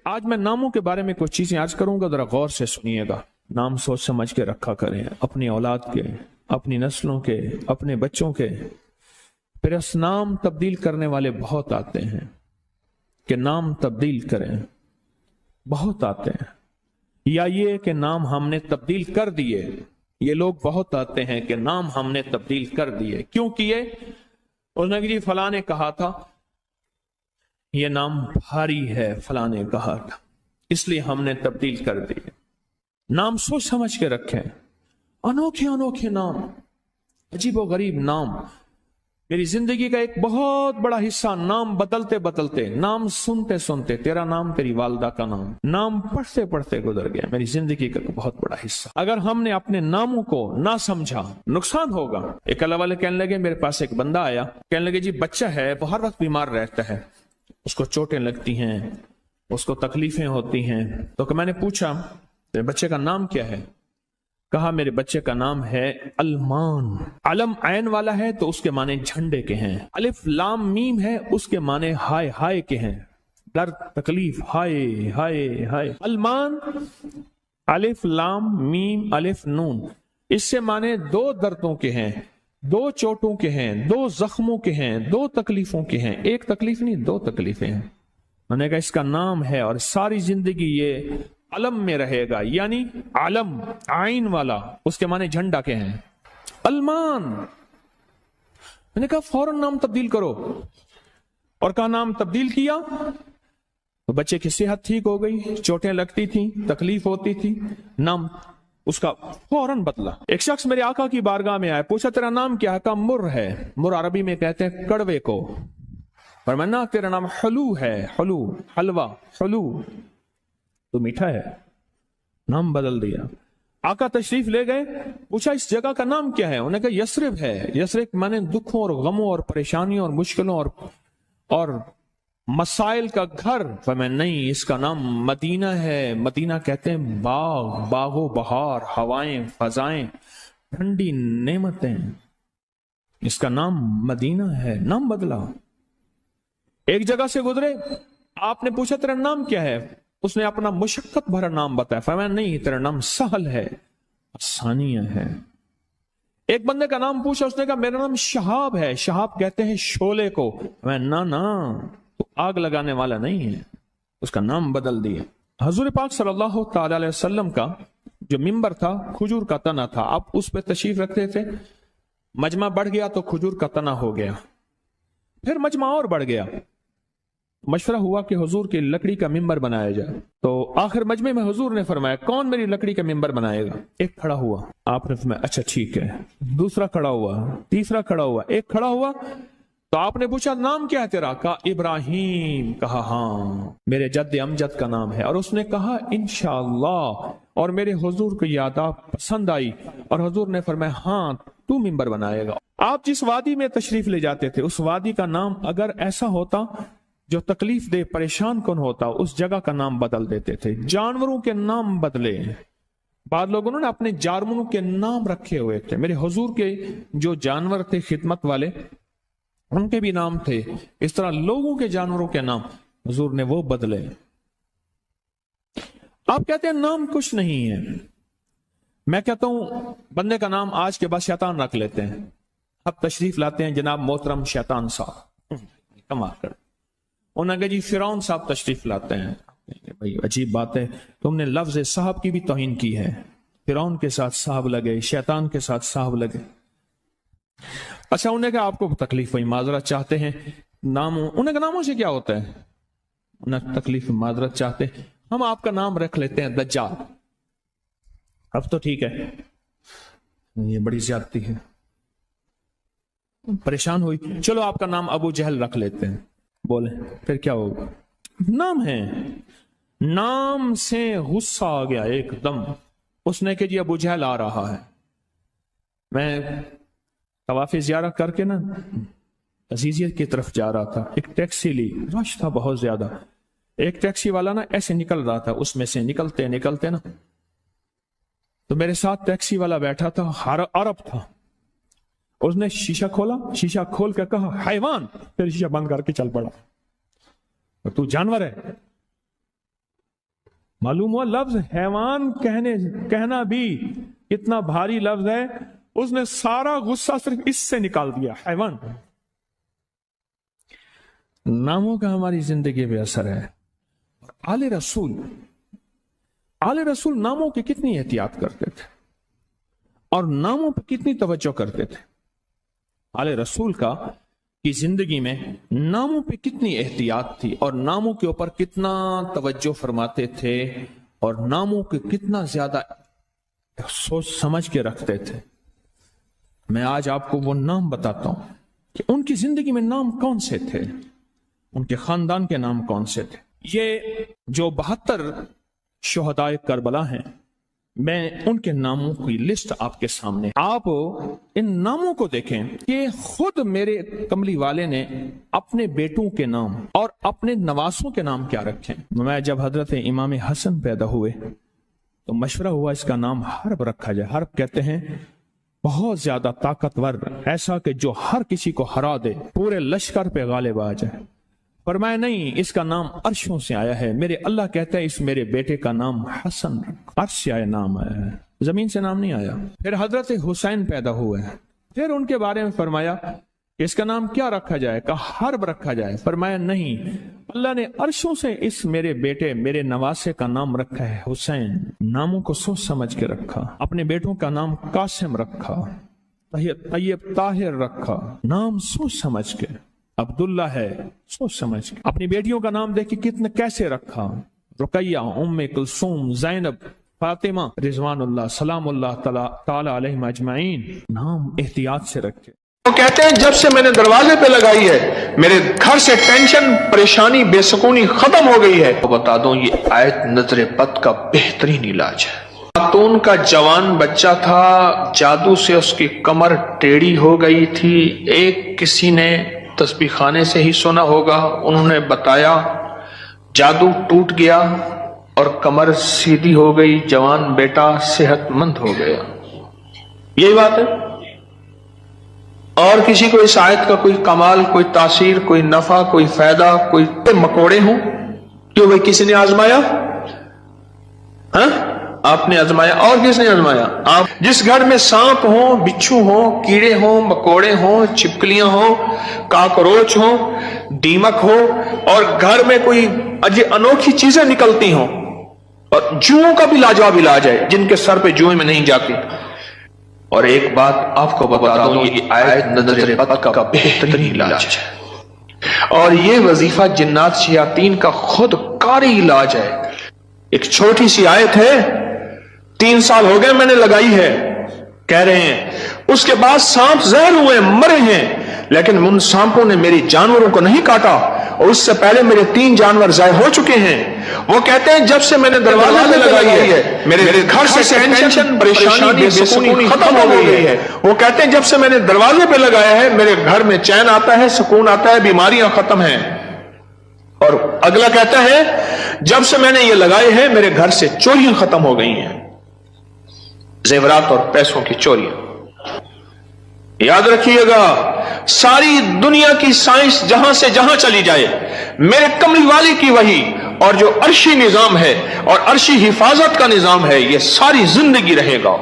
آج میں ناموں کے بارے میں کچھ چیزیں آج کروں گا، ذرا غور سے سنیے گا۔ نام سوچ سمجھ کے رکھا کریں، اپنی اولاد کے، اپنی نسلوں کے، اپنے بچوں کے۔ پھر اس نام تبدیل کرنے والے بہت آتے ہیں کہ نام تبدیل کریں، بہت آتے ہیں۔ یا یہ کہ نام ہم نے تبدیل کر دیے، یہ لوگ بہت آتے ہیں کہ نام ہم نے تبدیل کر دیے۔ کیوں کیے؟ اس نے کہ جی فلاں نے کہا تھا یہ نام بھاری ہے، فلاں نے کہا تھا، اس لیے ہم نے تبدیل کر دیے۔ نام سوچ سمجھ کے رکھیں، انوکھے انوکھے نام، عجیب و غریب نام۔ میری زندگی کا ایک بہت بڑا حصہ نام بدلتے بدلتے، نام سنتے سنتے، تیرا نام تیری والدہ کا نام، نام پڑھتے پڑھتے گزر گیا میری زندگی کا بہت بڑا حصہ۔ اگر ہم نے اپنے ناموں کو نہ سمجھا نقصان ہوگا۔ ایک اللہ والے کہنے لگے، میرے پاس ایک بندہ آیا، کہنے لگے جی بچہ ہے، وہ ہر وقت بیمار رہتا ہے، اس کو چوٹیں لگتی ہیں، اس کو تکلیفیں ہوتی ہیں۔ تو میں نے پوچھا تیرے بچے کا نام کیا ہے؟ کہا میرے بچے کا نام ہے المان۔ علم عین والا ہے تو اس کے معنی جھنڈے کے ہیں، الف لام میم ہے اس کے معنی ہائے ہائے کے ہیں، درد تکلیف، ہائے ہائے ہائے۔ المان، الف لام میم الف نون، اس سے معنی دو دردوں کے ہیں، دو چوٹوں کے ہیں، دو زخموں کے ہیں، دو تکلیفوں کے ہیں۔ ایک تکلیف نہیں، دو تکلیفیں ہیں۔ میں نے کہا اس کا نام ہے اور ساری زندگی یہ علم میں رہے گا، یعنی علم عین والا، اس کے معنی جھنڈا کے ہیں، المان۔ میں نے کہا فوراً نام تبدیل کرو، اور کہا نام تبدیل کیا تو بچے کی صحت ٹھیک ہو گئی، چوٹیں لگتی تھیں، تکلیف ہوتی تھی، نام اس کا فوراً بدلا۔ ایک شخص میرے آقا کی بارگاہ میں آیا، پوچھا تیرا نام کیا ہے؟ کہا مر ہے۔ مر عربی میں کہتے ہیں کڑوے کو۔ فرمایا تیرا نام حلو ہے، حلو، حلوہ، حلو تو میٹھا ہے۔ نام بدل دیا۔ آقا تشریف لے گئے، پوچھا اس جگہ کا نام کیا ہے؟ انہوں نے کہا یثرب ہے۔ یثرب مانے دکھوں اور غموں اور پریشانیوں اور مشکلوں اور مسائل کا گھر۔ فرمایا نہیں، اس کا نام مدینہ ہے۔ مدینہ کہتے ہیں باغ، باغ و بہار، ہوائیں، فضائیں، ٹھنڈی نعمتیں، اس کا نام مدینہ ہے۔ نام بدلا۔ ایک جگہ سے گزرے، آپ نے پوچھا تیرا نام کیا ہے؟ اس نے اپنا مشقت بھرا نام بتایا۔ فرمایا نہیں، تیرا نام سہل ہے، آسانیہ ہے۔ ایک بندے کا نام پوچھا، اس نے کہا میرا نام شہاب ہے۔ شہاب کہتے ہیں شعلے کو۔ فرمایا نا تو آگ لگانے والا نہیں ہے، اس کا نام بدل دیا۔ حضور پاک صلی اللہ تعالی علیہ وسلم کا جو ممبر تھا کھجور کا تنا تھا، آپ اس پہ تشریف رکھتے تھے، مجمع بڑھ گیا تو کھجور کا تنا ہو گیا، پھر مجمع اور بڑھ گیا، مشورہ ہوا کہ حضور کی لکڑی کا ممبر بنایا جائے۔ تو آخر مجمع میں حضور نے فرمایا کون میری لکڑی کا ممبر بنائے گا؟ ایک کھڑا ہوا، آپ نے فرمایا اچھا ٹھیک ہے۔ دوسرا کھڑا ہوا، تیسرا کھڑا ہوا، ایک کھڑا ہوا تو آپ نے پوچھا نام کیا ہے تیرا؟ کہا ابراہیم۔ کہا ہاں میرے جد امجد کا نام ہے۔ اور اس نے کہا انشاءاللہ، اور میرے حضور کو یاد پسند آئی اور حضور نے فرمایا ہاں تو ممبر بنائے گا۔ آپ جس وادی میں تشریف لے جاتے تھے اس وادی کا نام اگر ایسا ہوتا جو تکلیف دے، پریشان کن ہوتا، اس جگہ کا نام بدل دیتے تھے۔ جانوروں کے نام بدلے، بعض لوگوں نے اپنے جانوروں کے نام رکھے ہوئے تھے۔ میرے حضور کے جو جانور تھے خدمت والے، ان کے بھی نام تھے، اس طرح لوگوں کے جانوروں کے نام حضور نے وہ بدلے۔ آپ کہتے ہیں نام کچھ نہیں ہے، میں کہتا ہوں بندے کا نام آج کے بعد شیطان رکھ لیتے ہیں۔ اب تشریف لاتے ہیں جناب محترم شیطان صاحب، کمال کر، انہوں نے کہا جی فرعون صاحب تشریف لاتے ہیں۔ بھائی عجیب بات ہے، تم نے لفظ صاحب کی بھی توہین کی ہے۔ فرعون کے ساتھ صاحب لگے، شیطان کے ساتھ صاحب لگے۔ اچھا انہوں نے کہا آپ کو تکلیف ہوئی، معذرت چاہتے ہیں، انہوں نے کہا ناموں سے کیا ہوتا ہے؟ انہوں نے تکلیف معذرت چاہتے ہیں، ہم آپ کا نام رکھ لیتے ہیں دجال۔ اب تو ٹھیک ہے، یہ بڑی زیادتی ہے، پریشان ہوئی، چلو آپ کا نام ابو جہل رکھ لیتے ہیں۔ بولے پھر کیا ہوگا؟ نام ہے، نام سے غصہ آ گیا ایک دم، اس نے کہ جی ابو جہل آ رہا ہے۔ میں طواف زیارت کر کے نا عزیزیت کی طرف جا رہا تھا، ایک ٹیکسی لی، رش تھا بہت زیادہ، ایک ٹیکسی والا نا ایسے نکل رہا تھا، اس میں سے نکلتے نکلتے نا تو میرے ساتھ ٹیکسی والا بیٹھا تھا، عرب تھا، اس نے شیشہ کھولا، شیشہ کھول کے کہا حیوان، پھر شیشہ بند کر کے چل پڑا، تو جانور ہے۔ معلوم ہوا لفظ حیوان کہنا بھی اتنا بھاری لفظ ہے، اس نے سارا غصہ صرف اس سے نکال دیا، حیوان۔ ناموں کا ہماری زندگی پہ اثر ہے۔ آل رسول ناموں کی کتنی احتیاط کرتے تھے اور ناموں پہ کتنی توجہ کرتے تھے۔ آل رسول کی زندگی میں ناموں پہ کتنی احتیاط تھی اور ناموں کے اوپر کتنا توجہ فرماتے تھے اور ناموں کے کتنا زیادہ سوچ سمجھ کے رکھتے تھے۔ میں آج آپ کو وہ نام بتاتا ہوں کہ ان کی زندگی میں نام کون سے تھے، ان کے خاندان کے نام کون سے تھے۔ یہ جو 72 شہدائے کربلا ہیں، میں ان کے ناموں کی لسٹ آپ کے سامنے، آپ ان ناموں کو دیکھیں کہ خود میرے کملی والے نے اپنے بیٹوں کے نام اور اپنے نواسوں کے نام کیا رکھے۔ میں جب حضرت امام حسن پیدا ہوئے تو مشورہ ہوا اس کا نام حرب رکھا جائے۔ حرب کہتے ہیں بہت زیادہ طاقتور، ایسا کہ جو ہر کسی کو ہرا دے، پورے لشکر پہ غالب آ جائے۔ فرمایا نہیں، اس کا نام عرشوں سے آیا ہے۔ میرے اللہ کہتا ہے اس میرے بیٹے کا نام حسن، عرش سے آیا نام آیا ہے، زمین سے نام نہیں آیا۔ پھر حضرت حسین پیدا ہوئے، پھر ان کے بارے میں فرمایا کہ اس کا نام کیا رکھا جائے، کہا حرب رکھا جائے۔ فرمایا نہیں، اللہ نے عرشوں سے اس میرے بیٹے، میرے نواسے کا نام رکھا ہے حسین۔ ناموں کو سوچ سمجھ کے رکھا۔ اپنے بیٹوں کا نام قاسم رکھا، طیب طاہر رکھا، نام سوچ سمجھ کے۔ عبداللہ ہے، سوچ سمجھ کے۔ اپنی بیٹیوں کا نام دیکھ کے کتنے کیسے رکھا، رقیہ، ام کلثوم، زینب، فاطمہ رضوان اللہ سلام اللہ تعالی علیہم اجمعین، نام احتیاط سے رکھے۔ وہ کہتے ہیں جب سے میں نے دروازے پہ لگائی ہے میرے گھر سے ٹینشن، پریشانی، بے سکونی ختم ہو گئی ہے۔ بتا دوں یہ آیت نظر بد کا بہترین علاج ہے۔ خاتون کا جوان بچہ تھا، جادو سے اس کی کمر ٹیڑھی ہو گئی تھی۔ ایک کسی نے تسبیح خانے سے ہی سنا ہوگا، انہوں نے بتایا، جادو ٹوٹ گیا اور کمر سیدھی ہو گئی، جوان بیٹا صحت مند ہو گیا۔ یہی بات ہے۔ اور کسی کو اس آیت کا کوئی کمال، کوئی تاثیر، کوئی نفع، کوئی فائدہ، کوئی مکوڑے ہوں، کیوں بھائی کسی نے آزمایا؟ ہاں آپ نے آزمایا، اور کس نے آزمایا؟ آپ۔ جس گھر میں سانپ ہوں، بچھو ہوں، کیڑے ہوں، مکوڑے ہوں، چھپکلیاں ہوں، کاکروچ ہوں، دیمک ہو، اور گھر میں کوئی انوکھی چیزیں نکلتی ہوں، اور جوؤں کا بھی لاجواب علاج ہے، جن کے سر پہ جوئیں میں نہیں جاتی۔ اور ایک بات آپ کو بتا دوں، یہ آیت نظر بد کا بہترین علاج ہے، اور یہ وظیفہ جنات شیاطین کا خود کاری علاج ہے۔ ایک چھوٹی سی آیت ہے، 3 سال ہو گئے میں نے لگائی ہے، کہہ رہے ہیں اس کے بعد سانپ زہر ہوئے، مرے ہیں، لیکن ان سانپوں نے میری جانوروں کو نہیں کاٹا، اور اس سے پہلے میرے 3 جانور ضائع ہو چکے ہیں۔ وہ کہتے ہیں جب سے میں نے دروازے پہ لگائی ہے میرے گھر سے ٹینشن، پریشانی، بے سکونی ختم ہو گئی ہے۔ وہ کہتے ہیں جب سے میں نے دروازے پہ لگایا ہے میرے گھر میں چین آتا ہے، سکون آتا ہے، بیماریاں ختم ہیں۔ اور اگلا کہتا ہے جب سے میں نے یہ لگائے ہیں میرے گھر سے چوریاں ختم ہو گئی ہیں، زیورات اور پیسوں کی چوریاں۔ یاد رکھیے گا، ساری دنیا کی سائنس جہاں سے جہاں چلی جائے، میرے کملی والی کی وحی اور جو عرشی نظام ہے اور عرشی حفاظت کا نظام ہے، یہ ساری زندگی رہے گا۔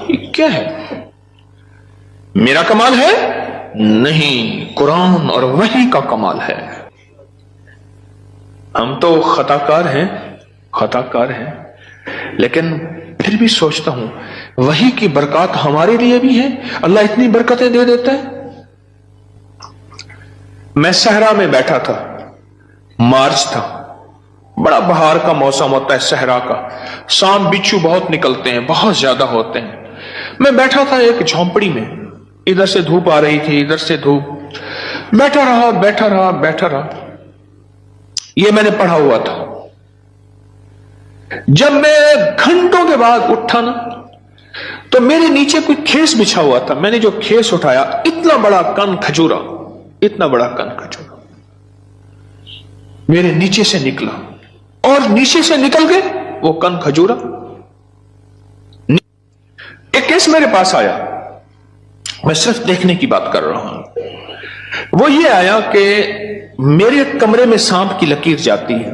یہ کیا ہے؟ میرا کمال ہے؟ نہیں، قرآن اور وحی کا کمال ہے۔ ہم تو خطا کار ہیں، لیکن پھر بھی سوچتا ہوں وحی کی برکات ہمارے لیے بھی ہے، اللہ اتنی برکتیں دے دیتا ہے۔ میں صحرا میں بیٹھا تھا، مارچ تھا، بڑا بہار کا موسم ہوتا ہے صحرا کا، سانپ بچھو بہت نکلتے ہیں، بہت زیادہ ہوتے ہیں۔ میں بیٹھا تھا ایک جھونپڑی میں، ادھر سے دھوپ آ رہی تھی، ادھر سے دھوپ، بیٹھا رہا۔ یہ میں نے پڑھا ہوا تھا۔ جب میں گھنٹوں کے بعد اٹھا نا تو میرے نیچے کوئی کھیس بچھا ہوا تھا۔ میں نے جو کھیس اٹھایا، اتنا بڑا کن کھجورا میرے نیچے سے نکلا، اور نیچے سے نکل کے وہ کن کھجورا ایک کیس میرے پاس آیا۔ میں صرف دیکھنے کی بات کر رہا ہوں۔ وہ یہ آیا کہ میرے کمرے میں سانپ کی لکیر جاتی ہے،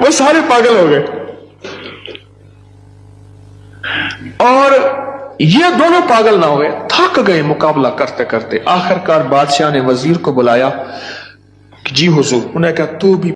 وہ سارے پاگل ہو گئے. اور یہ دونوں پاگل نہ ہوئے, تھک گئے مقابلہ کرتے کرتے. آخر کار بادشاہ نے وزیر کو بلایا کہ جی حضور. انہیں کہا تو بھی